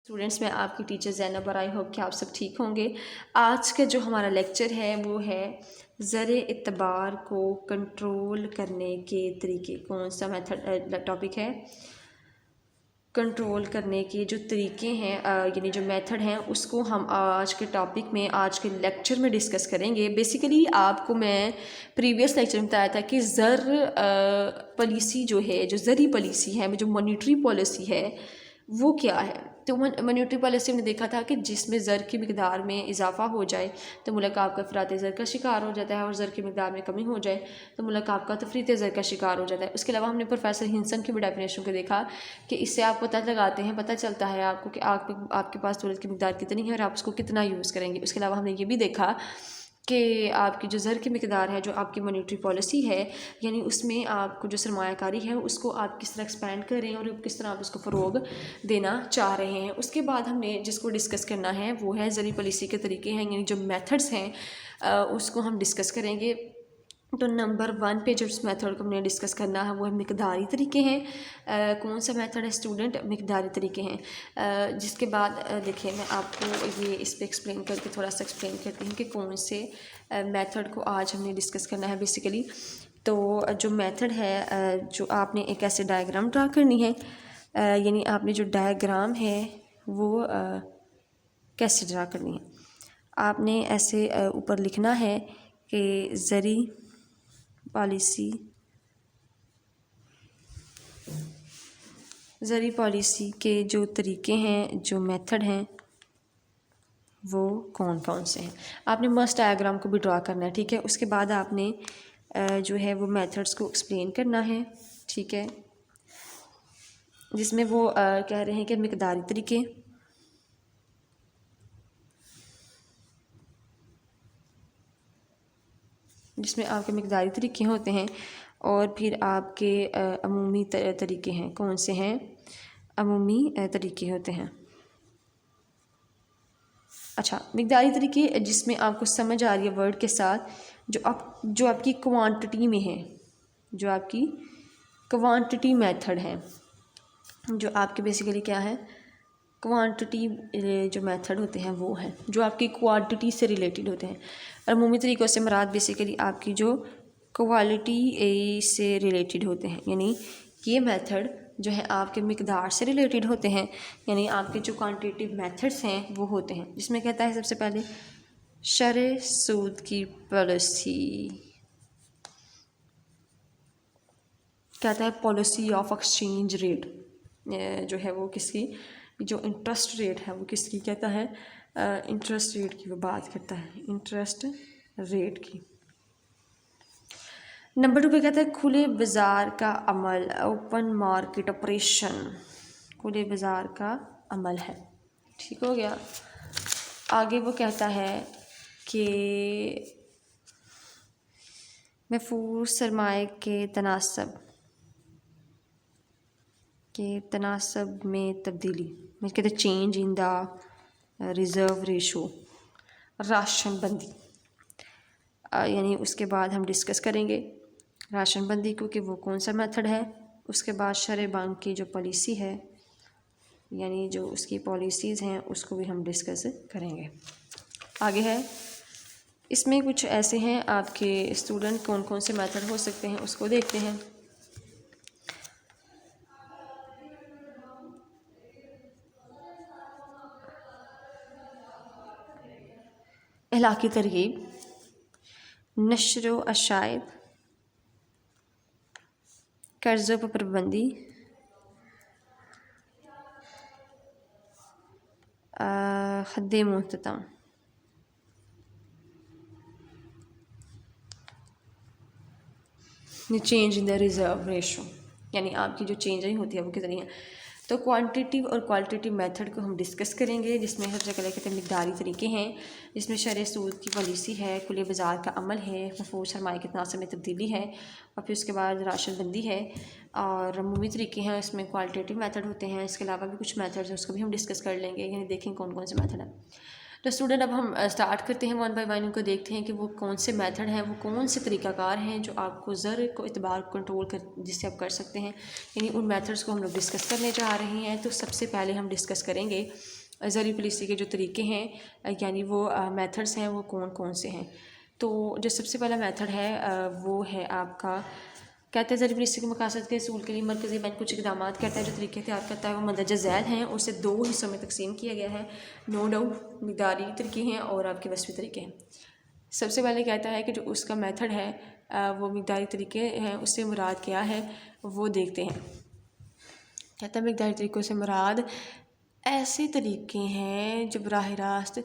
Students, میں آپ کی ٹیچر زینب اور آئی ہوپ کہ آپ سب ٹھیک ہوں گے۔ آج کا جو ہمارا لیکچر ہے وہ ہے زر اعتبار کو کنٹرول کرنے کے طریقے۔ کون سا میتھڈ ٹاپک ہے؟ کنٹرول کرنے کے جو طریقے ہیں یعنی جو میتھڈ ہیں اس کو ہم آج کے ٹاپک میں آج کے لیکچر میں ڈسکس کریں گے۔ بیسیکلی آپ کو میں پریویس لیکچر میں بتایا تھا کہ زر پالیسی جو ہے، جو زرعی پالیسی ہے، جو مانیٹری پالیسی ہے وہ کیا ہے۔ تو مانیٹری پالیسی نے دیکھا تھا کہ جس میں زر کی مقدار میں اضافہ ہو جائے تو ملک آپ کا افراط زر کا شکار ہو جاتا ہے، اور زر کی مقدار میں کمی ہو جائے تو ملک آپ کا تفریط زر کا شکار ہو جاتا ہے۔ اس کے علاوہ ہم نے پروفیسر ہنسن کی بھی ڈیفینیشن کو دیکھا کہ اس سے آپ پتہ لگاتے ہیں، پتہ چلتا ہے آپ کو کہ آپ کے پاس دولت کی مقدار کتنی ہے اور آپ اس کو کتنا یوز کریں گے۔ اس کے علاوہ ہم نے یہ بھی دیکھا کہ آپ کی جو زر کی مقدار ہے، جو آپ کی مانیٹری پالیسی ہے، یعنی اس میں آپ کو جو سرمایہ کاری ہے اس کو آپ کس طرح ایکسپینڈ کر رہے ہیں اور کس طرح آپ اس کو فروغ دینا چاہ رہے ہیں۔ اس کے بعد ہم نے جس کو ڈسکس کرنا ہے وہ ہے زرعی پالیسی کے طریقے ہیں، یعنی جو میتھڈس ہیں اس کو ہم ڈسکس کریں گے۔ تو نمبر 1 پہ جو اس میتھڈ کو ہم نے ڈسکس کرنا ہے وہ ہے مقداری طریقے ہیں۔ کون سا میتھڈ ہے اسٹوڈنٹ؟ مقداری طریقے ہیں۔ جس کے بعد دیکھیں میں آپ کو یہ اس پہ ایکسپلین کر کے تھوڑا سا ایکسپلین کرتی ہوں کہ کون سے میتھڈ کو آج ہم نے ڈسکس کرنا ہے بیسیکلی۔ تو جو میتھڈ ہے، جو آپ نے ایک ایسے ڈائیگرام ڈرا کرنی ہے، یعنی آپ نے جو ڈائیگرام ہے وہ کیسے ڈرا کرنی ہے؟ آپ نے ایسے اوپر لکھنا ہے کہ زرعی پالیسی کے جو طریقے ہیں، جو میتھڈ ہیں وہ کون کون سے ہیں۔ آپ نے مسٹ ڈائیگرام کو بھی ڈرا کرنا ہے، ٹھیک ہے۔ اس کے بعد آپ نے جو ہے وہ میتھڈس کو ایکسپلین کرنا ہے، ٹھیک ہے، جس میں وہ کہہ رہے ہیں کہ مقداری طریقے، جس میں آپ کے مقداری طریقے ہوتے ہیں، اور پھر آپ کے عمومی طریقے ہیں۔ کون سے ہیں؟ عمومی طریقے ہوتے ہیں۔ اچھا، مقداری طریقے جس میں آپ کو سمجھ آ رہی ہے ورڈ کے ساتھ، جو آپ کی کوانٹٹی میں ہے، جو آپ کی کوانٹٹی میتھڈ ہے، جو آپ کے بیسیکلی کیا ہے، کوانٹٹی جو میتھڈ ہوتے ہیں وہ ہیں جو آپ کی کوانٹٹی سے ریلیٹڈ ہوتے ہیں۔ اور عمومی طریقوں سے مراد بیسیکلی آپ کی جو کوالٹی سے ریلیٹڈ ہوتے ہیں، یعنی یہ میتھڈ جو ہے آپ کے مقدار سے ریلیٹڈ ہوتے ہیں، یعنی آپ کے جو کوانٹیٹیو میتھڈس ہیں وہ ہوتے ہیں۔ جس میں کہتا ہے سب سے پہلے شرح سود کی پالیسی، کہتا ہے پالیسی آف ایکسچینج ریٹ، جو ہے وہ کس کی، جو انٹرسٹ ریٹ ہے وہ کس کی کہتا ہے، انٹرسٹ ریٹ کی وہ بات کرتا ہے، انٹرسٹ ریٹ کی۔ نمبر 2 پہ کہتا ہے کھلے بازار کا عمل، اوپن مارکیٹ آپریشن، کھلے بازار کا عمل ہے، ٹھیک ہو گیا۔ آگے وہ کہتا ہے کہ محفوظ سرمایہ کے تناسب میں تبدیلی، میں کہتے ہیں change in the reserve ratio, ration بندی، یعنی اس کے بعد ہم ڈسکس کریں گے راشن بندی کو کہ وہ کون سا میتھڈ ہے۔ اس کے بعد شرح بانک کی جو پالیسی ہے، یعنی جو اس کی پالیسیز ہیں اس کو بھی ہم ڈسکس کریں گے۔ آگے ہے، اس میں کچھ ایسے ہیں آپ کے اسٹوڈنٹ کون کون سے میتھڈ ہو سکتے ہیں اس کو دیکھتے ہیں۔ اخلاقی ترغیب، نشر و اشاعت، قرضوں پر پابندی، حد محتطم، change in the reserve ratio, یعنی آپ کی جو چینج نہیں ہوتی ہے وہ کتنی ہے۔ تو کوانٹیٹیو اور کوالٹیٹیو میتھڈ کو ہم ڈسکس کریں گے، جس میں ہر جگہ کہتے ہیں مقداری طریقے ہیں، جس میں شرح سود کی پالیسی ہے، کھلے بازار کا عمل ہے، محفوظ سرمایہ کے تناسب میں تبدیلی ہے، اور پھر اس کے بعد راشن بندی ہے، اور عمومی طریقے ہیں، اس میں کوالٹیٹیو میتھڈ ہوتے ہیں۔ اس کے علاوہ بھی کچھ میتھڈز ہیں اس کو بھی ہم ڈسکس کر لیں گے، یعنی دیکھیں کون کون سے میتھڈ ہیں۔ تو اسٹوڈنٹ اب ہم اسٹارٹ کرتے ہیں 1 بائی 1 ان کو دیکھتے ہیں کہ وہ کون سے میتھڈ ہیں، وہ کون سے طریقہ کار ہیں جو آپ کو زر کو اعتبار کنٹرول جس سے آپ کر سکتے ہیں، یعنی ان میتھڈس کو ہم لوگ ڈسکس کرنے جا رہے ہیں۔ تو سب سے پہلے ہم ڈسکس کریں گے زرعی پالیسی کے جو طریقے ہیں یعنی وہ میتھڈس ہیں وہ کون کون سے ہیں۔ تو جو سب سے پہلا میتھڈ ہے وہ ہے آپ کا، کہتے ہیں زرعی پالیسی کے مقاصد کے اصول کے لیے مرکزی بینک کچھ اقدامات کرتا ہے، جو طریقے اختیار کرتا ہے وہ مندرجہ ذیل ہیں، اسے 2 حصوں میں تقسیم کیا گیا ہے، نو ڈاؤٹ مقداری طریقے ہیں اور آپ کے وصفی طریقے ہیں۔ سب سے پہلے کہتا ہے کہ جو اس کا میتھڈ ہے وہ مقداری طریقے ہیں، اس سے مراد کیا ہے وہ دیکھتے ہیں۔ کہتا ہے مقداری طریقوں سے مراد ایسے طریقے ہیں جو براہ راست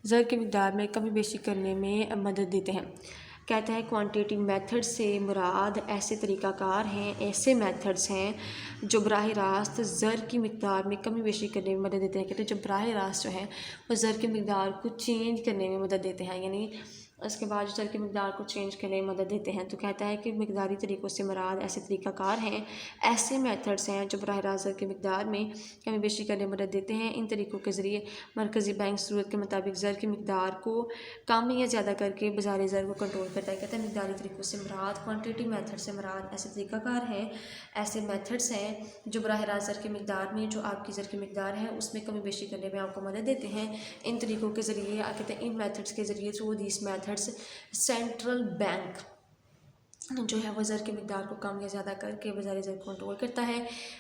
زر کی مقدار میں کمی بیشی کرنے میں مدد دیتے ہیں۔ کہتا ہے کوانٹیٹیو میتھڈ سے مراد ایسے طریقہ کار ہیں، ایسے میتھڈز ہیں جو براہ راست زر کی مقدار میں کمی بیشی کرنے میں مدد دیتے ہیں۔ کہتے ہیں جو براہ راست جو ہے وہ زر کی مقدار کو چینج کرنے میں مدد دیتے ہیں، یعنی اس کے بعد زر کی مقدار کو چینج کرنے میں مدد دیتے ہیں۔ تو کہتا ہے کہ مقداری طریقوں سے مراد ایسے طریقہ کار ہیں، ایسے میتھڈز ہیں جو براہ راست زر کی مقدار میں کمی بیشی کرنے میں مدد دیتے ہیں۔ ان طریقوں کے ذریعے مرکزی بینک ضرورت کے مطابق زر کی مقدار کو کم یا زیادہ کر کے بازار زر کو کنٹرول کرتا ہے۔ کہتا ہے مقداری طریقوں سے مراد کوانٹیٹیو میتھڈ سے مراد ایسے طریقہ کار ہیں، ایسے میتھڈز ہیں جو براہ راست زر کی مقدار میں جو آپ کی زر کی مقدار ہے اس میں کمی بیشی کرنے میں آپ کو مدد دیتے ہیں۔ ان طریقوں کے ذریعے کہتے ہیں ان میتھڈز کے ذریعے تھرو دیس میتھڈز سینٹرل بینک جو ہے وہ زر کی مقدار کو کم یا زیادہ کر کے بازار زر کو کنٹرول کرتا ہے۔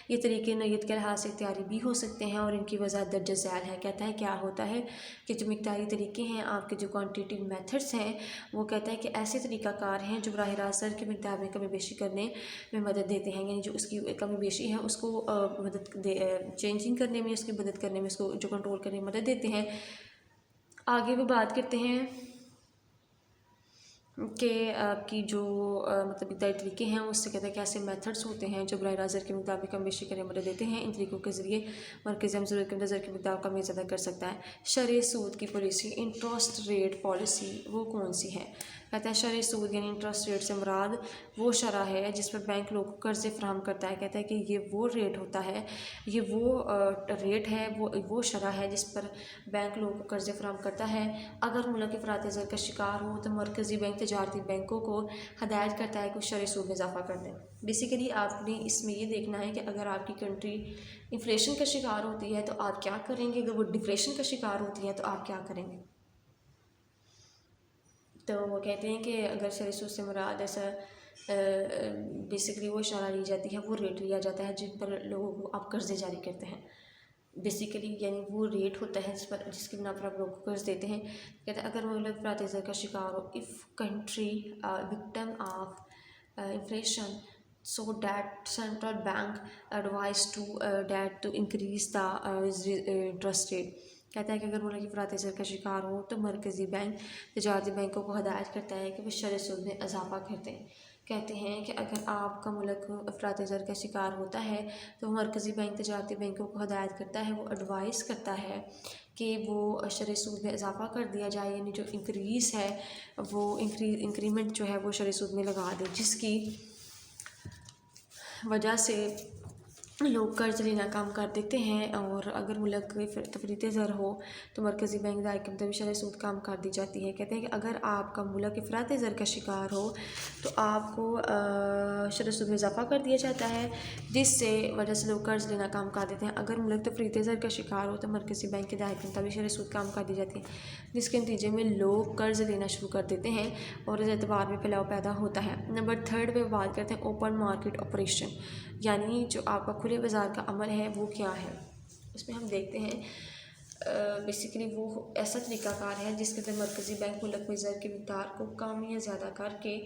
یہ طریقے نوعیت کے لحاظ سے اختیاری بھی ہو سکتے ہیں اور ان کی وضاحت درج ذیل ہے۔ کہتا ہے کیا ہوتا ہے کہ جو مقداری طریقے ہیں آپ کے جو کوانٹیٹیو میتھڈس ہیں وہ کہتا ہے کہ ایسے طریقہ کار ہیں جو براہ راست زر کی مقدار میں کمی بیشی کرنے میں مدد دیتے ہیں، یعنی جو اس کی کمی بیشی ہے اس کو چینجنگ کرنے میں، اس کی مدد کرنے میں، اس کو جو کنٹرول کرنے میں مدد دیتے ہیں۔ آگے وہ بات کرتے ہیں کہ آپ کی جو مطلب مقداری طریقے ہیں اس سے کہتے ہیں کہ ایسے میتھڈس ہوتے ہیں جو براہ راست زر کے مقدار میں کم بیشی کرنے میں مدد دیتے ہیں۔ ان طریقوں کے ذریعے مرکزی بینک ضرورت کے اندر زر کی مقدار کو کم یا زیادہ کر سکتا ہے۔ شرح سود کی پالیسی، انٹرسٹ ریٹ پالیسی وہ کون سی ہے؟ کہتا ہے شرح سود یعنی انٹرسٹ ریٹ سے مراد وہ شرح ہے جس پر بینک لوگوں کو قرضے فراہم کرتا ہے۔ کہتا ہے کہ یہ وہ ریٹ ہوتا ہے، یہ وہ ریٹ ہے، وہ شرح ہے جس پر بینک لوگوں کو قرضے فراہم کرتا ہے۔ اگر ملک افراط زر کا شکار ہو تو مرکزی بینک تجارتی بینکوں کو ہدایت کرتا ہے کہ شرح سود میں اضافہ کر دیں۔ بیسیکلی آپ نے اس میں یہ دیکھنا ہے کہ اگر آپ کی کنٹری انفلیشن کا شکار ہوتی ہے تو آپ کیا کریں گے، اگر وہ ڈفلیشن کا شکار ہوتی ہے تو آپ کیا کریں گے۔ تو وہ کہتے ہیں کہ اگر شرح سود سے مراد ایسا بیسیکلی وہ شرح لی جاتی ہے، وہ ریٹ لیا جاتا ہے جن پر لوگوں کو آپ قرضے جاری کرتے ہیں۔ بیسیکلی یعنی وہ ریٹ ہوتا ہے جس کی بنا پر آپ لوگوں کو قرض دیتے ہیں۔ کہتے ہیں اگر ملک افراط زر کا شکار ہو، if country victim of inflation so that central bank advise to that to increase the interest rate. کہتا ہے کہ اگر ملک افراط زر کا شکار ہو تو مرکزی بینک تجارتی بینکوں کو ہدایت کرتا ہے کہ وہ شرح سود میں اضافہ کر دیں۔ کہتے ہیں کہ اگر آپ کا ملک افراط زر کا شکار ہوتا ہے تو وہ مرکزی بینک تجارتی بینکوں کو ہدایت کرتا ہے، وہ ایڈوائز کرتا ہے کہ وہ شرح سود میں اضافہ کر دیا جائے، یعنی جو انکریز ہے وہ انکریمنٹ جو ہے وہ شرح سود میں لگا دے، جس کی وجہ سے لوگ قرض لینا کم کر دیتے ہیں۔ اور اگر ملک تفریط زر ہو تو مرکزی بینک دائیں کے مطابق شرح سود کم کر دی جاتی ہے۔ کہتے ہیں کہ اگر آپ کا ملک افراط زر کا شکار ہو تو آپ کو شرح سود میں اضافہ کر دیا جاتا ہے، جس سے وجہ سے لوگ قرض لینا کم کر دیتے ہیں۔ اگر ملک تفریط زر کا شکار ہو تو مرکزی بینک کے ہدایت کے مطابق شرح سود کم کر دی جاتی ہے، جس کے نتیجے میں لوگ قرض لینا شروع کر دیتے ہیں اور اس اعتبار میں پھیلاؤ پیدا ہوتا ہے۔ نمبر 3 پہ بات کرتے ہیں اوپن مارکیٹ آپریشن، یعنی جو آپ کا کھلے بازار کا عمل ہے وہ کیا ہے۔ اس میں ہم دیکھتے ہیں بیسیکلی وہ ایسا طریقہ کار ہے جس کے اندر مرکزی بینک ملک میں زر کی مقدار کو کم یا زیادہ کر کے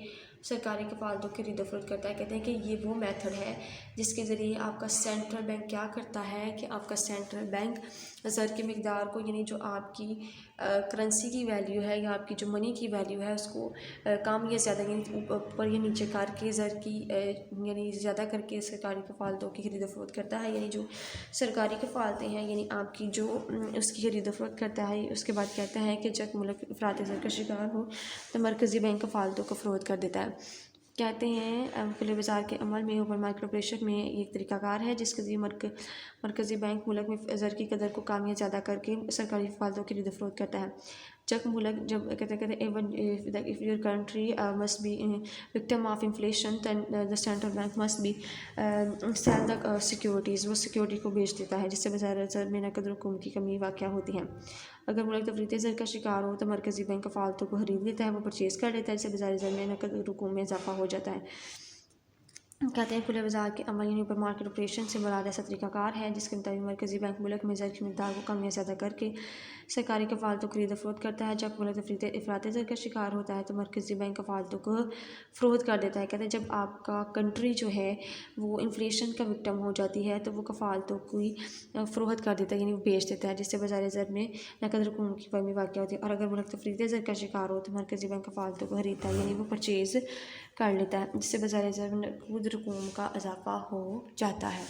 سرکاری کفالتوں کی خرید و فروخت کرتا ہے۔ کہتے ہیں کہ یہ وہ میتھڈ ہے جس کے ذریعے آپ کا سینٹرل بینک کیا کرتا ہے کہ آپ کا سینٹرل بینک زر کی مقدار کو، یعنی جو آپ کی کرنسی کی ویلیو ہے یا آپ کی جو منی کی ویلیو ہے اس کو کم یا زیادہ یعنی اوپر یا نیچے کر کے زر کی یعنی زیادہ کر کے سرکاری کفالتوں کی خرید و فروخت کرتا ہے۔ یعنی جو سرکاری کفالتیں ہیں یعنی آپ کی جو اس کی خرید و فروخت کرتا ہے۔ اس کے بعد کہتا ہے کہ جب ملک افراط زر کا شکار ہو تو مرکزی بینک کفالتوں کو فروخت کر دیتا ہے۔ کہتے ہیں کھلے بازار کے عمل میں اوپن مارکیٹ آپریشن میں ایک طریقہ کار ہے جس کے ذریعے مرکزی بینک ملک میں زر کی قدر کو کم یا زیادہ کر کے سرکاری کفالتوں کی خرید و فروخت کرتا ہے۔ جب ملک جب کہتے even if your country must be victim of inflation then the central bank must be sell the securities. وہ سیکیورٹی کو بیچ دیتا ہے جس سے بظاہر زر میں نقد رقوم کی کمی واقع ہوتی ہے. اگر ملک تفریط زر کا شکار ہو تو مرکزی بینک فالتو کو خرید لیتا ہے، وہ پرچیز کر لیتا ہے، جس سے بظاہر زر میں نقد رقوم میں اضافہ ہو جاتا ہے. کہتے ہیں کھلے بازار کے عمل یعنی اوپر مارکیٹ آپریشن سے مراد ایسا طریقہ کار ہے جس کے مطابق مرکزی بینک ملک میں زر کی مقدار کو کم یا زیادہ کر کے سرکاری کفالتوں کو خرید و فروخت کرتا ہے. جب ملک افراط زر کا شکار ہوتا ہے تو مرکزی بینک کفالتوں کو فروخت کر دیتا ہے. کہتے ہیں جب آپ کا کنٹری جو ہے وہ انفلیشن کا وکٹم ہو جاتی ہے تو وہ کفالتوں کی فروخت کر دیتا ہے، یعنی وہ بیچ دیتا ہے، جس سے بازار زر میں نقد رقوم کی کمی واقع ہوتی ہے. اور اگر ملک تفریط زر کا شکار ہو تو مرکزی بینک کفالتوں کو خریدتا ہے، یعنی وہ پرچیز کر لیتا ہے، جس سے بازار زر میں نقد رقوم کا اضافہ ہو جاتا ہے.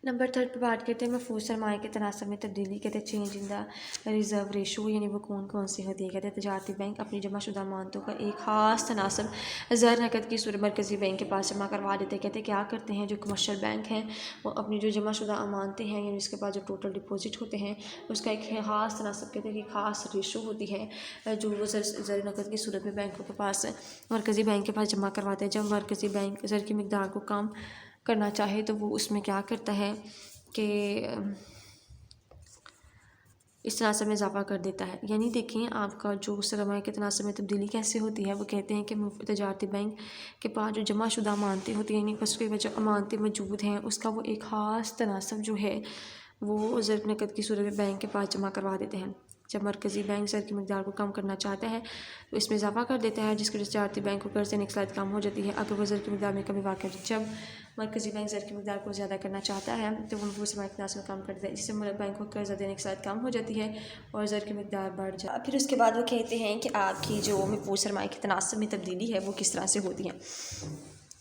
نمبر 3 پہ بات کرتے ہیں محفوظ سرمایہ کے تناسب میں تبدیلی. کہتے ہیں change in the reserve ratio, یعنی وہ کون سی ہوتی ہے. کہتے ہیں تجارتی بینک اپنی جمع شدہ امانتوں کا ایک خاص تناسب زر نقد کی صورت مرکزی بینک کے پاس جمع کروا دیتے ہیں. کہتے ہیں کیا کرتے ہیں جو کمرشل بینک ہیں وہ اپنی جو جمع شدہ امانتیں ہیں یعنی اس کے پاس جو ٹوٹل ڈپوزٹ ہوتے ہیں اس کا ایک خاص تناسب، کہتے ہیں کہ خاص ریشو ہوتی ہے جو وہ زر نقد کی صورت میں بینکوں کے پاس مرکزی بینک کے پاس جمع کرواتے ہیں. جب مرکزی بینک زر کی مقدار کو کم کرنا چاہے تو وہ اس میں کیا کرتا ہے کہ اس تناسب میں اضافہ کر دیتا ہے. یعنی دیکھیں آپ کا جو سرمایہ کے تناسب میں تبدیلی کیسے ہوتی ہے. وہ کہتے ہیں کہ تجارتی بینک کے پاس جو جمع شدہ امانتیں ہوتی ہیں یعنی اس کے جو امانتیں موجود ہیں اس کا وہ ایک خاص تناسب جو ہے وہ زر نقد کی صورت میں بینک کے پاس جمع کروا دیتے ہیں. جب مرکزی بینک زر کی مقدار کو کم کرنا چاہتا ہے تو اس میں اضافہ کر دیتا ہے جس کے تجارتی بینک کو قرض دینے کی صلاحیت کم ہو جاتی ہے. اگر وہ زر کی مقدار میں کمی واقع ہوتی ہے، جب مرکزی بینک زر کی مقدار کو زیادہ کرنا چاہتا ہے تو وہ سرمایہ کے تناسب میں کم کر دیتا ہے، جس سے بینک کو قرض دینے کی صلاحیت کم ہو جاتی ہے اور زر کی مقدار بڑھ جاتی ہے. پھر اس کے بعد وہ کہتے ہیں کہ آپ کی جو محفوظ سرمایہ کے تناسب میں تبدیلی ہے وہ کس طرح سے ہوتی ہے.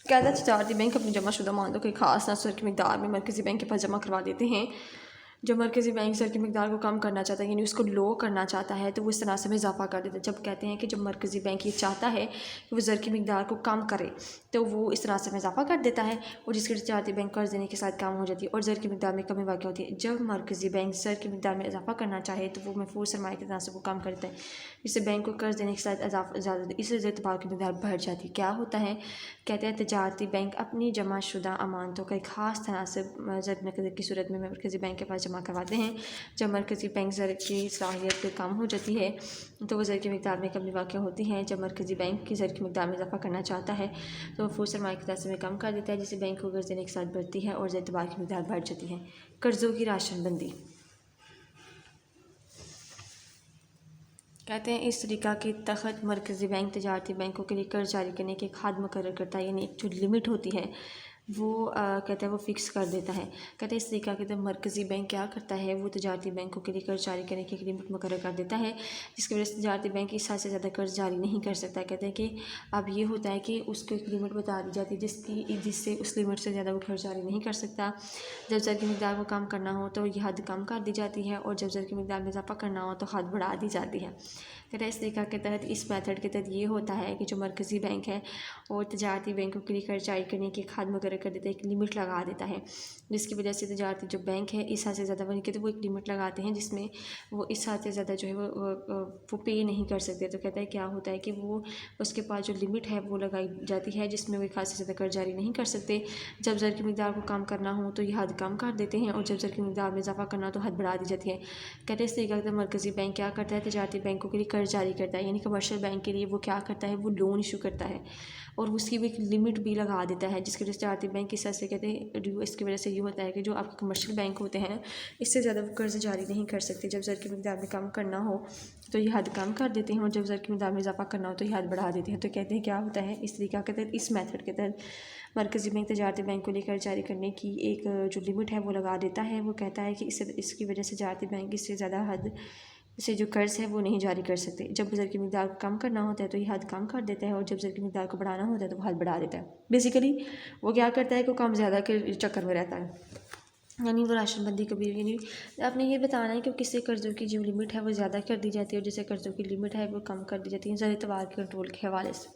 کہتا ہے تجارتی بینک اپنی جمع شدہ امانتوں کے خاص زر کی مقدار میں مرکزی بینک کے پاس جمع کروا دیتے ہیں. جب مرکزی بینک زر کی مقدار کو کم کرنا چاہتا ہے یعنی اس کو لو کرنا چاہتا ہے تو وہ اس تناسب میں اضافہ کر دیتا ہے. جب کہتے ہیں کہ جب مرکزی بینک یہ چاہتا ہے کہ وہ زر کی مقدار کو کم کرے تو وہ اس تناسب میں اضافہ کر دیتا ہے اور جس کے تجارتی بینک قرض دینے کی صلاحیت کم ہو جاتی ہے اور زر کی مقدار میں کمی واقع ہوتی ہے. جب مرکزی بینک زر کی مقدار میں اضافہ کرنا چاہے تو وہ محفوظ سرمایہ کے تناسب کو کم کرتا ہے، جس سے بینک کو قرض دینے کی صلاحیت زیادہ ہوتی ہے، اس سے اعتبار کی مقدار بڑھ جاتی ہے. کیا ہوتا ہے؟ کہتے ہیں تجارتی بینک اپنی جمع شدہ امانتوں کا ایک خاص تناسب زر نقد کی صورت میں مرکزی بینک کے پاس جمع کرواتے ہیں. جب مرکزی بینک زر کی صلاحیت کم ہو جاتی ہے تو وہ زر کی مقدار میں کمی واقع ہوتی ہے. جب مرکزی بینک کی زر کی مقدار میں اضافہ کرنا چاہتا ہے تو محفوظ سرمایہ کے تناسب میں کم کر دیتا ہے، جس سے بینک کو قرض دینے کی صلاحیت بڑھتی ہے اور زر اعتبار کی مقدار بڑھ جاتی ہے. قرضوں کی راشن بندی. کہتے ہیں اس طریقہ کے تحت مرکزی بینک تجارتی بینکوں کے لیے قرض جاری کرنے کی ایک حد مقرر کرتا ہے، یعنی ایک جو لمٹ ہوتی ہے وہ کہتا ہے وہ فکس کر دیتا ہے. کہتے ہیں اس طریقہ کے تحت مرکزی بینک کیا کرتا ہے وہ تجارتی بینکوں کے لیے قرض جاری کرنے کی ایک لمٹ مقرر کر دیتا ہے، جس کی وجہ سے تجارتی بینک اس حد سے زیادہ قرض جاری نہیں کر سکتا. کہتے ہیں کہ اب یہ ہوتا ہے کہ اس کو ایک لمٹ بتا دی جاتی ہے جس سے اس لمٹ سے زیادہ وہ قرض جاری نہیں کر سکتا. جب زر کی مقدار کو کم کرنا ہو تو یہ حد کم کر دی جاتی ہے اور جب زر کی مقدار میں اضافہ کرنا ہو تو حد بڑھا دی جاتی ہے. کہتے ہیں اس طریقہ کے تحت اس میتھڈ کے تحت یہ ہوتا ہے کہ جو مرکزی بینک ہے اور تجارتی بینکوں کے لیے قرض جاری کرنے کی ایک حد مقرر کر دیتا ہے، ایک لمٹ لگا دیتا ہے، جس کی وجہ سے تجارتی جو بینک ہے اس حد سے زیادہ بن کے تو وہ ایک لمٹ لگاتے ہیں جس میں وہ اس حد سے زیادہ جو ہے وہ پے نہیں کر سکتے. تو کہتا ہے کیا ہوتا ہے کہ وہ اس کے پاس جو لمٹ ہے وہ لگائی جاتی ہے جس میں وہ ایک حد سے زیادہ قرض جاری نہیں کر سکتے. جب زر کی مقدار کو کم کرنا ہو تو یہ حد کم کر دیتے ہیں اور جب زر کی مقدار میں اضافہ کرنا ہو تو حد بڑھا دی جاتی ہے. کہتے ہیں اس طریقے سے مرکزی بینک کیا کرتا ہے تجارتی بینکوں کے لیے قرض جاری کرتا ہے، یعنی کمرشل بینک کے لیے وہ کیا کرتا ہے وہ لون ایشو کرتا ہے اور اس کی بھی ایک لمٹ بھی لگا دیتا ہے، جس کی وجہ سے تجارتی بینک اس سے کہتے ہیں اس کی وجہ سے یہ ہوتا ہے کہ جو آپ کے کمرشل بینک ہوتے ہیں اس سے زیادہ وہ قرض جاری نہیں کر سکتے. جب زر کی مقدار میں کم کرنا ہو تو یہ حد کم کر دیتے ہیں اور جب زر کی مقدار میں اضافہ کرنا ہو تو یہ حد بڑھا دیتے ہیں. تو کہتے ہیں کیا ہوتا ہے اس طریقہ کے تحت اس میتھڈ کے تحت مرکزی بینک تجارتی بینک کو لے کر جاری کرنے کی ایک جو لمٹ ہے وہ لگا دیتا ہے. وہ کہتا ہے کہ اس کی وجہ سے تجارتی بینک اس سے زیادہ حد سے جو قرض ہے وہ نہیں جاری کر سکتے. جب زر کی مقدار کو کم کرنا ہوتا ہے تو یہ حد کم کر دیتا ہے اور جب زر کی مقدار کو بڑھانا ہوتا ہے تو وہ حد بڑھا دیتا ہے. بیسیکلی وہ کیا کرتا ہے کہ وہ کم زیادہ کے چکر میں رہتا ہے، یعنی وہ راشن بندی کبھی یعنی آپ نے یہ بتانا ہے کہ کس سے قرضوں کی جو لمٹ ہے وہ زیادہ کر دی جاتی ہے اور جس سے قرضوں کی لمٹ ہے وہ کم کر دی جاتی ہے زر اعتبار کے کنٹرول کے حوالے سے.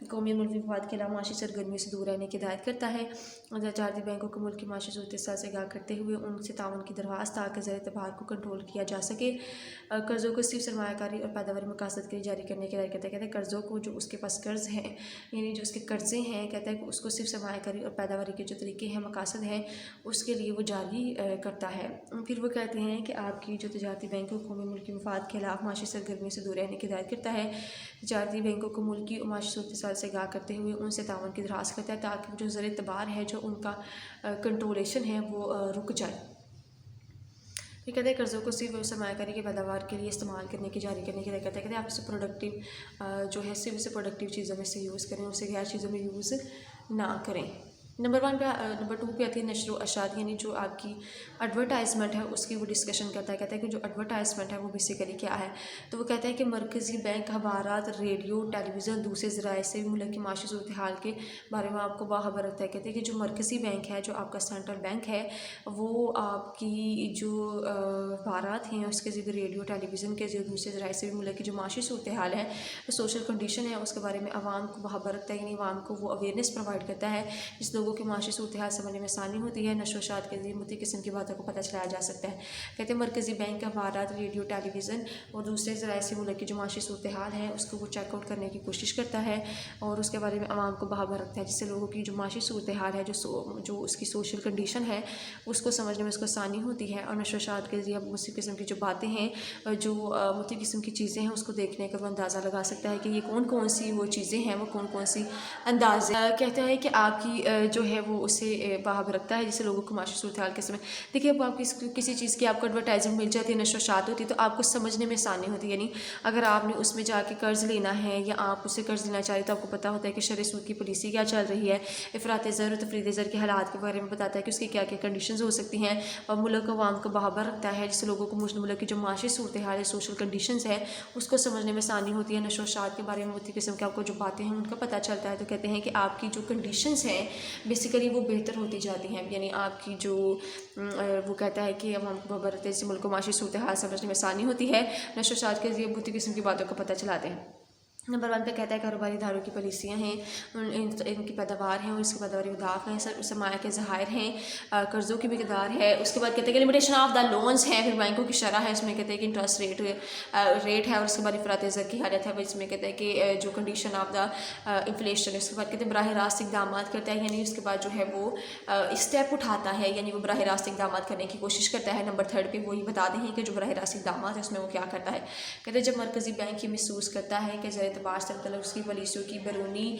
قومی ملکی مفاد کے علاوہ معاشی سرگرمیوں سے دور رہنے کی ہدایت کرتا ہے اور تجارتی بینکوں کو ملک کی معاشی صورتحال سے آگاہ کرتے ہوئے ان سے تعاون کی درخواست تاکہ زر اعتبار کو کنٹرول کیا جا سکے۔ قرضوں کو صرف سرمایہ کاری اور پیداواری مقاصد کے لیے جاری کرنے کی ہدایت کرتا ہے۔ کہتے ہیں قرضوں کو جو اس کے پاس قرض ہیں یعنی جو اس کے قرضے ہیں، کہتا ہے کہ اس کو صرف سرمایہ کاری اور پیداواری کے جو طریقے ہیں، مقاصد ہیں، اس کے لیے وہ جاری کرتا ہے۔ پھر وہ کہتے ہیں کہ آپ کی جو تجارتی بینکوں کو قومی ملکی مفاد کے خلاف معاشی سرگرمیوں سے دور رہنے کی ہدایت کرتا ہے۔ تجارتی بینکوں کو ملکی اور معاشی صورتحال سے آگاہ کرتے ہوئے ان سے تعاون کی درخواست کرتا ہے تاکہ جو زر اعتبار ہے، جو ان کا کنٹرولیشن ہے، وہ رک جائے۔ یہ کہتے ہیں قرضوں کو صرف سرمایہ کاری کے پیداوار کے لیے استعمال کرنے کی جاری کرنے کی ہدایت کرتا ہے۔ کہتے ہیں آپ اسے پروڈکٹیو جو ہے صرف اسے پروڈکٹیو چیزوں میں سے یوز کریں، اسے غیر چیزوں میں یوز نہ کریں۔ نمبر 2 پہ آتی ہے نشر و اشاعت، یعنی جو آپ کی ایڈورٹائزمنٹ ہے اس کی وہ ڈسکشن کرتا ہے۔ کہتا ہے کہ جو ایڈورٹائزمنٹ ہے وہ بیسیکلی کیا ہے، تو وہ کہتا ہے کہ مرکزی بینک اخبارات، ریڈیو، ٹیلی ویژن، دوسرے ذرائع سے ملک کی معاشی صورتحال کے بارے میں آپ کو باخبر رکھتا ہے۔ کہتے ہیں کہ جو مرکزی بینک ہے، جو آپ کا سینٹرل بینک ہے، وہ آپ کی جو اخبارات ہیں، اس کے ذریعے ریڈیو، ٹیلی ویژن کے ذریعے دوسرے ذرائع سے بھی ملک کی جو معاشی صورتحال ہے، سوشل کنڈیشن ہے، اس کے بارے میں عوام کو باخبر رکھتا ہے، یعنی عوام کو وہ اویئرنیس پرووائڈ کرتا ہے جس لوگوں کی معاشی صورتحال سمجھنے میں آسانی ہوتی ہے۔ نشر و اشاعت کے ذریعے مختلف قسم کی باتوں کو پتہ چلایا جا سکتا ہے۔ کہتے ہیں مرکزی بینک کے اخبارات، ریڈیو، ٹیلی ویژن اور دوسرے ذرائع سے ملک کی جو معاشی صورتحال ہے اس کو وہ چیک آؤٹ کرنے کی کوشش کرتا ہے اور اس کے بارے میں عوام کو باخبر رکھتا ہے، جس سے لوگوں کی جو معاشی صورتحال ہے، جو اس کی سوشل کنڈیشن ہے، اس کو سمجھنے میں اس کو آسانی ہوتی ہے۔ اور نشر و اشاعت کے ذریعے مختلف قسم کی جو باتیں ہیں، جو مختلف قسم کی چیزیں ہیں، اس کو دیکھنے کا وہ اندازہ لگا سکتا ہے کہ یہ کون کون سی وہ چیزیں ہیں، وہ کون کون سی اندازے۔ کہتا ہے کہ آپ کی جو ہے وہ اسے باخبر رکھتا ہے، جس سے لوگوں کو معاشی صورتحال کے سمجھ دیکھیے اب آپ کسی چیز کی آپ کو ایڈورٹائزمنٹ مل جاتی ہے، نشر و اشاعت ہوتی ہے، تو آپ کو سمجھنے میں آسانی ہوتی ہے۔ یعنی اگر آپ نے اس میں جا کے قرض لینا ہے یا آپ اسے قرض لینا چاہتے تو آپ کو پتہ ہوتا ہے کہ شرح سود کی پالیسی کیا چل رہی ہے، افراط زر اور تفریط زر کے حالات کے بارے میں بتاتا ہے کہ اس کی کیا کیا کنڈیشنز ہو سکتی ہیں، اور ملک عوام کو باخبر رکھتا ہے، جس سے لوگوں کو ملک کی جو معاشی صورتحال ہے، سوشل کنڈیشنز ہے، اس کو سمجھنے میں آسانی ہوتی ہے۔ نشر و اشاعت کے بارے میں مختلف قسم کے آپ کو جو باتیں ہیں ان کا پتہ چلتا ہے۔ تو کہتے ہیں کہ آپ کی جو کنڈیشنز ہیں بیسیکلی وہ بہتر ہوتی جاتی ہیں، یعنی آپ کی جو وہ کہتا ہے کہ عوام کو باخبر رکھتے ہیں، جس سے ملک کو معاشی صورتحال سمجھنے میں آسانی ہوتی ہے۔ نشر و اشاعت کے ذریعے مختلف قسم کی باتوں کا پتہ چلاتے ہیں۔ نمبر 1 پہ کہتا ہے کاروباری اداروں کی پالیسیاں ہیں، ان کی پیداوار ہیں اور اس کی پیداواری اہداف ہیں، سرمایہ کے ذخائر ہیں، قرضوں کی مقدار ہے۔ اس کے بعد کہتے ہیں کہ لمیٹیشن آف دا لونز ہیں، پھر بینکوں کی شرح ہے، اس میں کہتے ہیں کہ انٹرسٹ ریٹ ہے، اور اس کے بعد افراط زر کی حالت ہے، اس میں کہتے ہیں کہ جو کنڈیشن آف دا انفلیشن۔ اس کے بعد کہتے ہیں براہ راست اقدامات کرتا ہے، یعنی اس کے بعد جو ہے وہ اسٹیپ اٹھاتا ہے، یعنی وہ براہ راست اقدامات کرنے کی کوشش کرتا ہے۔ نمبر 3 پہ وہی بتا دیں کہ جو براہ راست اقدامات ہیں اس میں وہ کیا کرتا ہے۔ کہتے ہیں جب مرکزی بینک یہ محسوس کرتا ہے کہ زر اعتبار سے مطلب اس کی پالیسیوں کی بیرونی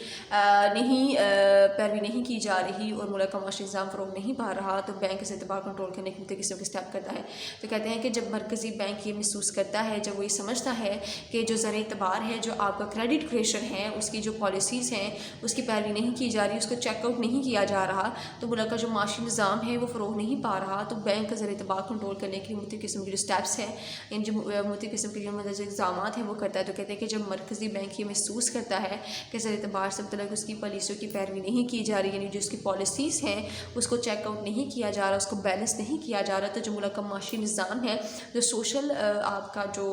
پیروی نہیں کی جا رہی اور ملک کا معاشی نظام فروغ نہیں پا رہا، تو بینک اس اعتبار کنٹرول کرنے کے مختلف قسم کے اسٹیپ کرتا ہے۔ تو کہتے ہیں کہ جب مرکزی بینک یہ محسوس کرتا ہے، جب وہ یہ سمجھتا ہے کہ جو زر اعتبار ہے، جو آپ کا کریڈٹ کریشن ہے، اس کی جو پالیسیز ہیں اس کی پیروی نہیں کی جا رہی، اس کو چیک آؤٹ نہیں کیا جا رہا، تو ملک کا جو معاشی نظام ہے وہ فروغ نہیں پا رہا، تو بینک کا زر اعتبار کنٹرول کرنے کے لیے مختلف قسم کے جو اسٹیپس ہیں، یعنی جو مختلف قسم کے جو اقدامات ہیں وہ کرتا ہے۔ تو کہتے ہیں کہ جب مرکزی بینک یہ محسوس کرتا ہے کہ زر اعتبار سے متعلق اس کی پالیسیوں کی پیروی نہیں کی جا رہی، یعنی جو اس کی پالیسیز ہیں اس کو چیک آؤٹ نہیں کیا جا رہا، اس کو بیلنس نہیں کیا جا رہا، تو جو ملک کا معاشی نظام ہے، جو سوشل آپ کا جو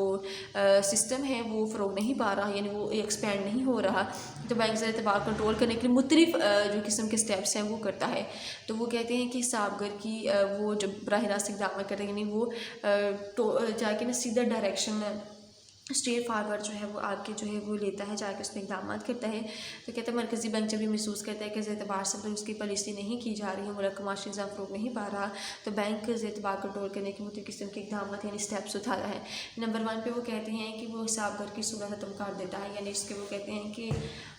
سسٹم ہے وہ فروغ نہیں پا رہا، یعنی وہ ایکسپینڈ نہیں ہو رہا، تو بینک زر اعتبار کنٹرول کرنے کے لیے مختلف جو قسم کے اسٹیپس ہیں وہ کرتا ہے۔ تو وہ کہتے ہیں کہ حساب گر کی وہ جب براہ راست اقدامات کرتے ہیں، یعنی وہ جا کے نا سیدھا ڈائریکشن اسٹریٹ فارورڈ جو ہے وہ آپ کے جو ہے وہ لیتا ہے، جا کے اس میں اقدامات کرتا ہے۔ تو کہتے ہیں مرکزی بینک جب یہ محسوس کرتا ہے کہ زر اعتبار سے اس کی پالیسی نہیں کی جا رہی ہے، ملک کا معاشی نظام فروغ نہیں پا رہا، تو بینک زر اعتبار کنٹرول کرنے کے مختلف قسم کے اقدامات یعنی اسٹیپس اٹھاتا ہے۔ نمبر 1 پہ وہ کہتے ہیں کہ وہ حساب گھر کی صورت ختم کر دیتا ہے، یعنی اس کے وہ کہتے ہیں کہ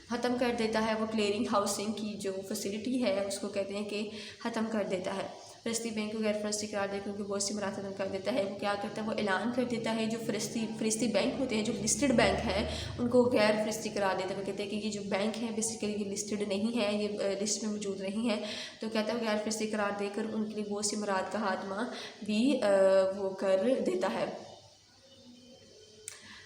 ختم کر دیتا ہے، وہ کلیئرنگ ہاؤسنگ کی جو فیسلٹی ہے اس کو کہتے ہیں کہ ختم کر دیتا ہے۔ فرستی بینک کو غیر فرستی قرار دے کیونکہ بہت سی مراتب کر دیتا ہے۔ وہ کیا کرتا ہے، وہ اعلان کر دیتا ہے جو فرستی بینک ہوتے ہیں، جو لسٹڈ بینک ہیں، ان کو غیر فرستی قرار دیتا ہے۔ وہ کہتے ہیں کہ یہ جو بینک ہیں بیسیکلی یہ لسٹڈ نہیں ہے، یہ لسٹ میں موجود نہیں ہے، تو کہتا ہے وہ غیر فرستی قرار دے کر ان کے لیے بہت سی مراد کا خاتمہ بھی وہ کر دیتا ہے۔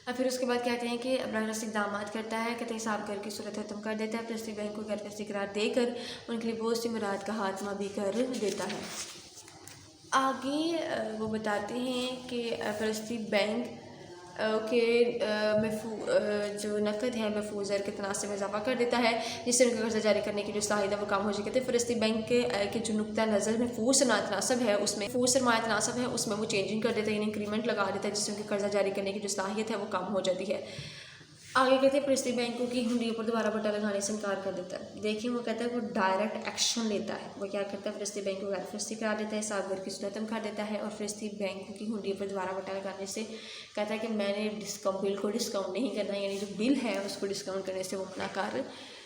اور پھر اس کے بعد کہتے ہیں کہ براہ راست اقدامات کرتا ہے، کہتے ہیں حساب گھر کی صورت ختم کر دیتا ہے، فرستی بینک کو غیر فرستی قرار دے کر ان کے لیے بہت سی مراد کا خاتمہ بھی کر دیتا ہے۔ آگے وہ بتاتے ہیں کہ فرستی بینک کہ جو نقد ہے محفوظ زر کے تناسب میں اضافہ کر دیتا ہے، جس سے ان کا قرضہ جاری کرنے کی جو صلاحیت ہے وہ کم ہو جائے. کہتے ہیں فلسطی بینک کے جو نقطہ نظر محفوظ سرمایہ تناسب ہے اس میں وہ چینجنگ کر دیتا ہے، یعنی انکریمنٹ لگا دیتا ہے، جس سے ان کی قرضہ جاری کرنے کی جو صلاحیت ہے وہ کم ہو جاتی ہے. آگے کہتے ہیں فلسطی بینکوں کی ہنڈیوں پر دوبارہ بٹا لگانے سے انکار کر دیتا ہے. دیکھیں وہ کہتا ہے وہ ڈائریکٹ ایکشن لیتا ہے. وہ کیا کرتا ہے؟ فلسطی بینک کو غیر فلسطی قرار دیتا ہے، صاف گر کی صورت میں کر دیتا ہے، اور فلسطی بینکوں کی ہنڈیوں پر دوبارہ بٹا لگانے سے کہتا ہے کہ میں نے بل کو ڈسکاؤنٹ نہیں کرنا، یعنی جو بل ہے اس کو ڈسکاؤنٹ کرنے سے وہ منع کر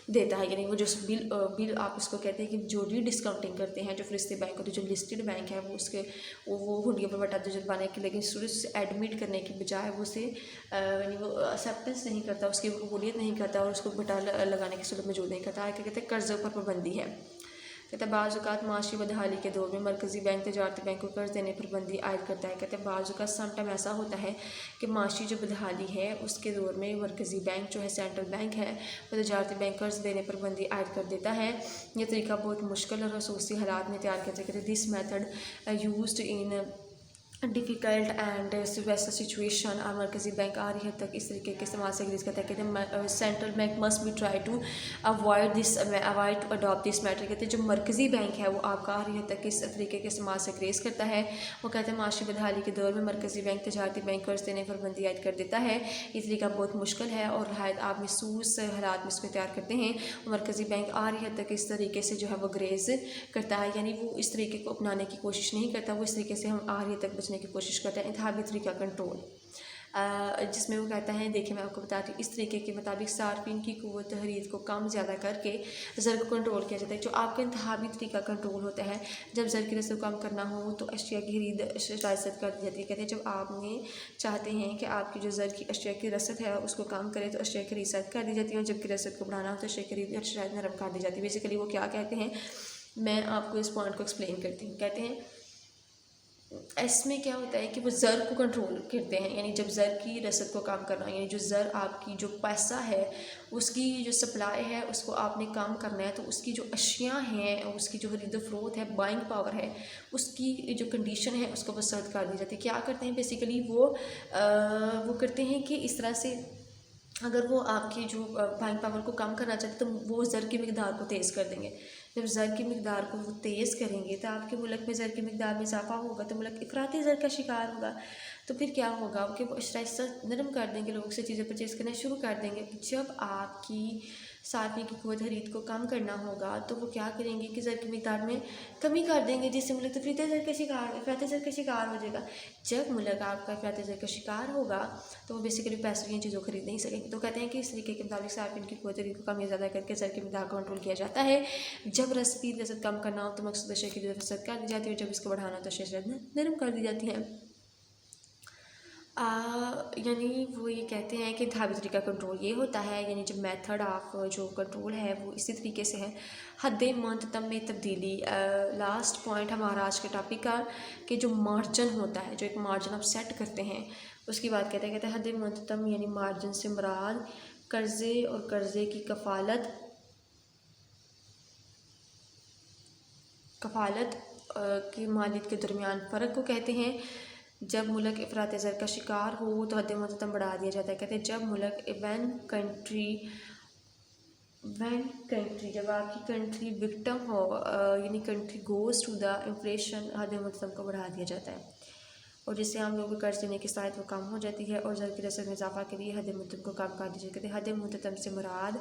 دیتا ہے. یعنی وہ جو بل آپ اس کو کہتے ہیں کہ جو ری ڈسکاؤنٹنگ کرتے ہیں جو فلسطی بینک ہوتی ہے، جو لسٹڈ بینک ہے وہ ہنڈیوں پر بٹا جلوانے کی، لیکن اسٹوڈنٹ سے ایڈمٹ کرنے کی بجائے وہ اسے یعنی وہ ایکسیپٹنس نہیں کرتا، اس کی قبولیت نہیں کرتا اور اس کو بٹا لگانے کی صورت موجود نہیں کرتا. کیا کہتے ہیں قرضوں پر پابندی ہے. کہتے ہیں بعض اوقات معاشی بدحالی کے دور میں مرکزی بینک تجارتی بینک کو قرض دینے پر پابندی عائد کرتا ہے. کہتے ہیں بعض اوقات سم ٹائم ایسا ہوتا ہے کہ معاشی جو بدحالی ہے اس کے دور میں مرکزی بینک جو ہے سینٹرل بینک ہے وہ تجارتی بینک قرض دینے پر پابندی عائد کر دیتا ہے. یہ طریقہ بہت مشکل اور خصوصی حالات میں تیار کرتے. کہتے ہیں this method used in difficult and ویسا سچویشن اور مرکزی بینک آ رہی حد تک اس طریقے کے استعمال سے گریز کرتا ہے. کہتے ہیں central bank must be try to avoid to adapt this matter. کہتے ہیں جو مرکزی بینک ہے وہ آپ کا آ رہی حد تک اس طریقے کے استعمال سے گریز کرتا ہے. وہ کہتے ہیں معاشی بدحالی کے دور میں مرکزی بینک تجارتی بینک قرض دینے پر پابندی عائد کر دیتا ہے. یہ طریقہ بہت مشکل ہے اور نہایت آپ محسوس حالات میں اس میں تیار کرتے ہیں. مرکزی بینک آ رہی حد تک اس طریقے سے جو ہے وہ گریز کرتا ہے، یعنی وہ اس طریقے کو اپنانے کی کوشش نہیں کرتا، وہ اس طریقے سے ہم آ رہی حد تک بچنے کی کوشش کرتا ہے. انتخابی طریقہ کنٹرول، جس میں وہ کہتا ہے دیکھیں میں آپ کو بتاتی ہوں اس طریقے کے مطابق صارفین کی قوت تحریر کو کم زیادہ کر کے زر کو کنٹرول کیا جاتا ہے. جو آپ کا انتخابی طریقہ کنٹرول ہوتا ہے جب زر کی رسد کو کم کرنا ہو تو اشیاء کی خرید رسد کر دی جاتی ہے. کہتے ہیں جب آپ نے چاہتے ہیں کہ آپ کی جو زر کی اشیاء کی رسد ہے اس کو کم کرے تو اشیاء کی رسد کر دی جاتی ہے، اور جب کی رسد کو بڑھانا ہو تو اشیاء کی خرید اور شرائط نرم کر دی جاتی ہے. بیسیکلی وہ کیا کہتے ہیں، میں آپ کو اس پوائنٹ کو ایکسپلین کرتی ہوں. کہتے ہیں اس میں کیا ہوتا ہے کہ وہ زر کو کنٹرول کرتے ہیں، یعنی جب زر کی رسد کو کم کرنا، یعنی جو زر آپ کی جو پیسہ ہے اس کی جو سپلائی ہے اس کو آپ نے کم کرنا ہے، تو اس کی جو اشیاء ہیں اس کی جو خرید و فروخت ہے، بائنگ پاور ہے، اس کی جو کنڈیشن ہے اس کو وہ سرد کر دی جاتی ہے. کیا کرتے ہیں بیسیکلی وہ کرتے ہیں کہ اس طرح سے اگر وہ آپ کی جو بائنگ پاور کو کم کرنا چاہتے تو وہ زر کی مقدار کو تیز کر دیں گے. جب زر کی مقدار کو وہ تیز کریں گے تو آپ کے ملک میں زر کی مقدار میں اضافہ ہوگا تو ملک افراطی زر کا شکار ہوگا. تو پھر کیا ہوگا کہ وہ اشتراک نرم کر دیں گے، لوگوں سے چیزیں پرچیز کرنا شروع کر دیں گے. جب آپ کی صارفین کی قوت خرید کو کم کرنا ہوگا تو وہ کیا کریں گے کہ زر کی مقدار میں کمی کر دیں گے، جس سے ملک افراطی زر کا شکار ہو جائے گا. جب ملک آپ کا افراطی زر کا شکار ہوگا تو وہ بیسیکلی پیسوں کی چیزوں خرید نہیں سکیں گے. تو کہتے ہیں کہ اس طریقے کے مطابق صارفین کی قوت خرید کو کم یا زیادہ کر کے زر کی مقدار کو کنٹرول کیا جاتا ہے. جب رسد کم کرنا ہو تو مقصود اشیاء کی رسد کر دی جاتی ہے، اور جب اس کو بڑھانا ہو تو اشیاء نرم کر دی جاتی ہیں. یعنی وہ یہ کہتے ہیں کہ انتخابی طریقہ کنٹرول یہ ہوتا ہے، یعنی جو میتھڈ آف جو کنٹرول ہے وہ اسی طریقے سے ہے. حد منتتم میں تبدیلی، لاسٹ پوائنٹ ہمارا آج کے ٹاپک کا کہ جو مارجن ہوتا ہے، جو ایک مارجن آپ سیٹ کرتے ہیں اس کی بات کہتے ہیں حد منتتم یعنی مارجن سے مراد قرضے اور قرضے کی کفالت کی مالیت کے درمیان فرق کو کہتے ہیں. جب ملک افراط زر کا شکار ہو تو حد منتتم بڑھا دیا جاتا ہے. کہتے ہیں جب ملک وین کنٹری جب آپ کی کنٹری وکٹم ہو یعنی country goes to the inflation, حد منتتم کو بڑھا دیا جاتا ہے، اور جس سے عام لوگوں کو قرض دینے کی صلاحیت وہ کم ہو جاتی ہے، اور زر کی رسد میں اضافہ کے لیے حد منتتم کو کم کر دی جاتی ہے. کہتے ہیں حد منتتم سے مراد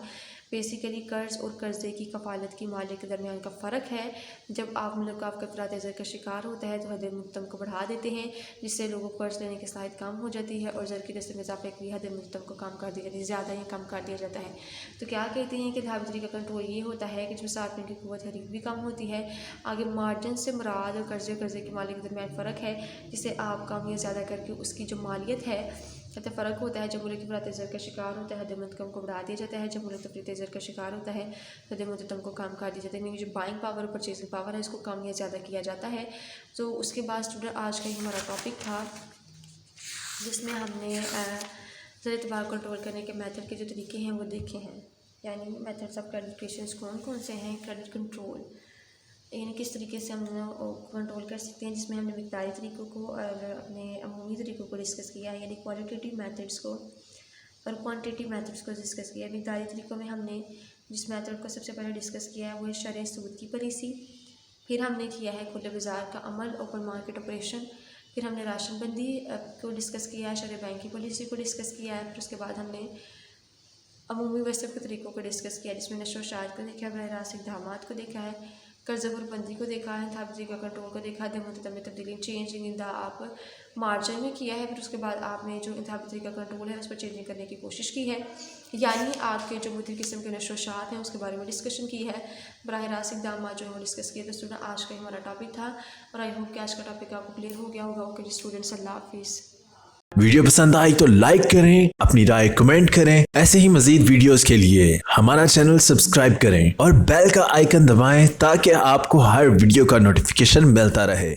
بیسیکلی قرض اور قرضے کی کفالت کی مالیت کے درمیان کا فرق ہے. جب آپ ملک آپ کا افراط زر کا شکار ہوتا ہے تو حد منتتم کو بڑھا دیتے ہیں، جس سے لوگوں کو قرض لینے کی صلاحیت کم ہو جاتی ہے، اور زر کی رسد میں اضافے کے لیے حد منتتم کو کم کر دی جاتی ہے، زیادہ ہی کم کر دیا جاتا ہے. تو کیا کہتے ہیں کہ انتخابی طریقہ کنٹرول یہ ہوتا ہے کہ جس میں صارفین کی قوت خرید بھی کم ہوتی ہے. آگے مارجن سے مراد اور قرضے کی مالیت کے درمیان فرق ہے، جسے آپ کم یا زیادہ کر کے اس کی جو مالیت ہے کہتے فرق ہوتا ہے. جب ملک افراط زر کا شکار ہوتا ہے حد منتتم کو بڑھا دیا جاتا ہے، جب ملک تفریط زر کا شکار ہوتا ہے حد منتتم کو کم کر دیا جاتا ہے. یعنی جو بائنگ پاور اور پرچیزنگ پاور ہے اس کو کم یا زیادہ کیا جاتا ہے. تو اس کے بعد اسٹوڈنٹ آج کا ہی ہمارا ٹاپک تھا جس میں ہم نے زر اعتبار کنٹرول کرنے کے میتھڈ کے جو طریقے ہیں وہ دیکھے ہیں، یعنی میتھڈس آف کریڈٹ کون کون سے ہیں. کریڈٹ کنٹرول یعنی کس طریقے سے ہم کنٹرول کر سکتے ہیں، جس میں ہم نے مقداری طریقوں کو اور اپنے عمومی طریقوں کو ڈسکس کیا ہے، یعنی کوالٹیٹیو میتھڈس کو اور کوانٹیٹیو میتھڈس کو ڈسکس کیا ہے۔ مقداری طریقوں میں ہم نے جس میتھڈ کو سب سے پہلے ڈسکس کیا ہے وہ ہے شرح سود کی پالیسی، پھر ہم نے کیا ہے کھلے بازار کا عمل، اوپن مارکیٹ آپریشن، پھر ہم نے راشن بندی کو ڈسکس کیا ہے، شرح بینک کی پالیسی کو ڈسکس کیا ہے، پھر اس کے بعد ہم نے عمومی وصف کے طریقوں کو ڈسکس کیا جس میں نشر و اشاعت کو دیکھا ہے، براہ راست اقدامات کو دیکھا ہے، قرضہ بندی کو دیکھا ہے، انتخابی کا کنٹرول کو دیکھا ہے، متدم تبدیلی چینجنگ ان دا آپ مارجن میں کیا ہے، پھر اس کے بعد آپ نے جو انتخابی کا کنٹرول ہے اس پر چینجنگ کرنے کی کوشش کی ہے، یعنی آپ کے جو مختلف قسم کے نشر و اشاعت ہیں اس کے بارے میں ڈسکشن کی ہے، براہ راست اقدامات جو ہیں وہ ڈسکس کیے۔ تو اسٹوڈنٹ آج کا ہمارا ٹاپک تھا اور آئی ہوپ کہ آج کا ٹاپک آپ کو کلیئر ہو گیا ہوگا۔ اوکے اسٹوڈنٹس، اللہ حافظ۔ ویڈیو پسند آئی تو لائک کریں، اپنی رائے کمنٹ کریں۔ ایسے ہی مزید ویڈیوز کے لیے ہمارا چینل سبسکرائب کریں اور بیل کا آئیکن دبائیں تاکہ آپ کو ہر ویڈیو کا نوٹیفیکیشن ملتا رہے۔